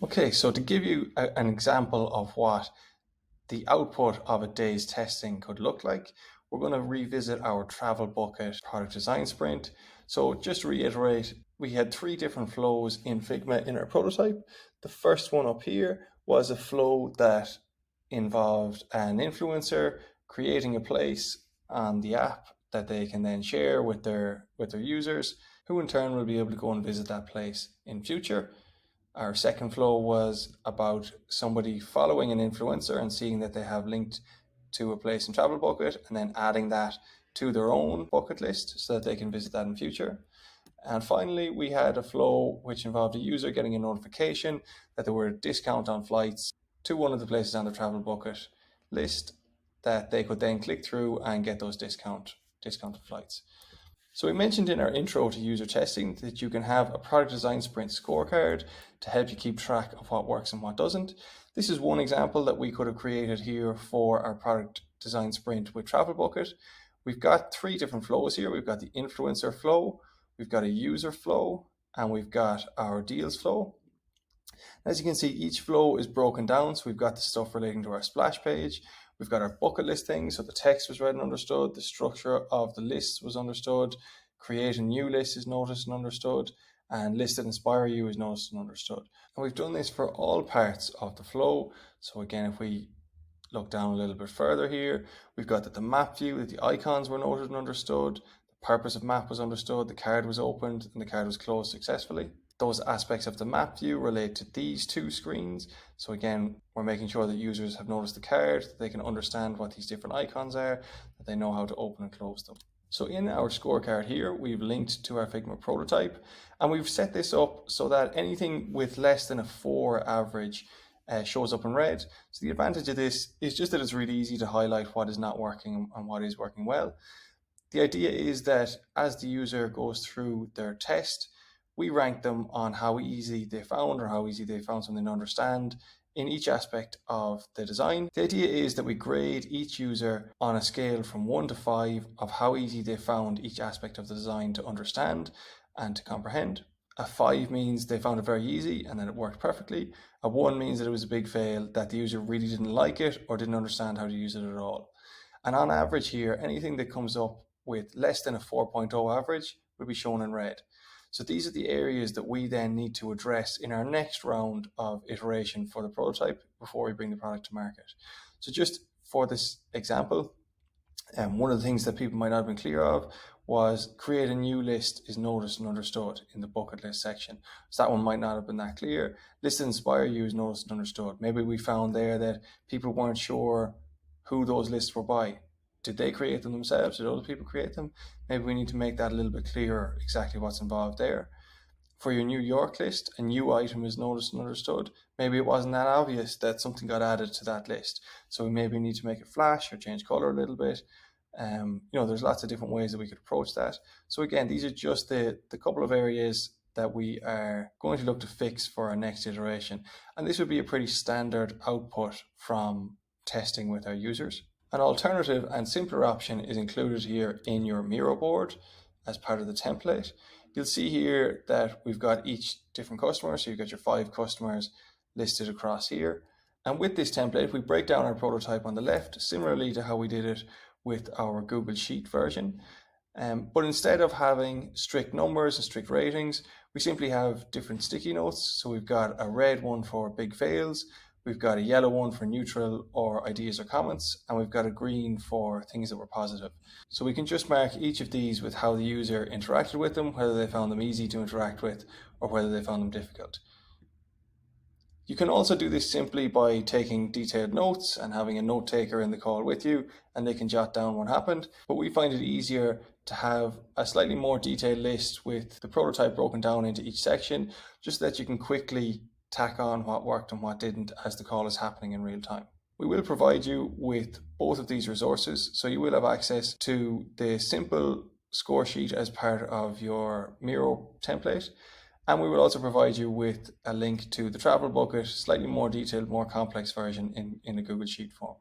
Okay, so to give you an example of what the output of a day's testing could look like, we're going to revisit our travel bucket product design sprint. So just to reiterate, we had 3 different flows in Figma in our prototype. The first one up here was a flow that involved an influencer creating a place on the app that they can then share with their users, who in turn will be able to go and visit that place in future. Our second flow was about somebody following an influencer and seeing that they have linked to a place in Travel Bucket and then adding that to their own bucket list so that they can visit that in future. And finally, we had a flow which involved a user getting a notification that there were a discount on flights to one of the places on the Travel Bucket list that they could then click through and get those discounted flights. So we mentioned in our intro to user testing that you can have a product design sprint scorecard to help you keep track of what works and what doesn't. This is one example that we could have created here for our product design sprint with Travel Bucket. We've got 3 different flows here. We've got the influencer flow, we've got a user flow, and we've got our deals flow. As you can see, each flow is broken down. So we've got the stuff relating to our splash page. We've got our bucket list thing, so the text was read and understood, the structure of the lists was understood, create a new list is noticed and understood, and list that inspire you is noticed and understood. And we've done this for all parts of the flow. So again, if we look down a little bit further here, we've got that the map view, that the icons were noted and understood, the purpose of map was understood, the card was opened, and the card was closed successfully. Those aspects of the map view relate to these 2 screens. So again, we're making sure that users have noticed the card, that they can understand what these different icons are, that they know how to open and close them. So in our scorecard here, we've linked to our Figma prototype, and we've set this up so that anything with less than a 4 average shows up in red. So the advantage of this is just that it's really easy to highlight what is not working and what is working well. The idea is that as the user goes through their test, we rank them on how easy they found or how easy they found something to understand in each aspect of the design. The idea is that we grade each user on a scale from 1 to 5 of how easy they found each aspect of the design to understand and to comprehend. A 5 means they found it very easy and that it worked perfectly. A 1 means that it was a big fail, that the user really didn't like it or didn't understand how to use it at all. And on average here, anything that comes up with less than a 4.0 average will be shown in red. So these are the areas that we then need to address in our next round of iteration for the prototype before we bring the product to market. So just for this example, one of the things that people might not have been clear of was create a new list is noticed and understood in the bucket list section. So that one might not have been that clear. List that inspire you is noticed and understood. Maybe we found there that people weren't sure who those lists were by. Did they create them themselves? Did other people create them? Maybe we need to make that a little bit clearer exactly what's involved there. For your New York list, a new item is noticed and understood. Maybe it wasn't that obvious that something got added to that list. So we maybe need to make it flash or change color a little bit. There's lots of different ways that we could approach that. So again, these are just the couple of areas that we are going to look to fix for our next iteration. And this would be a pretty standard output from testing with our users. An alternative and simpler option is included here in your Miro board as part of the template. You'll see here that we've got each different customer. So you've got your 5 customers listed across here. And with this template, we break down our prototype on the left, similarly to how we did it with our Google Sheet version. But instead of having strict numbers and strict ratings, we simply have different sticky notes. So we've got a red one for big fails, we've got a yellow one for neutral or ideas or comments, and we've got a green for things that were positive. So we can just mark each of these with how the user interacted with them, whether they found them easy to interact with or whether they found them difficult. You can also do this simply by taking detailed notes and having a note taker in the call with you, and they can jot down what happened. But we find it easier to have a slightly more detailed list with the prototype broken down into each section, just so that you can quickly tack on what worked and what didn't as the call is happening in real time. We will provide you with both of these resources, so you will have access to the simple score sheet as part of your Miro template. And we will also provide you with a link to the travel bucket, slightly more detailed, more complex version in a Google Sheet form.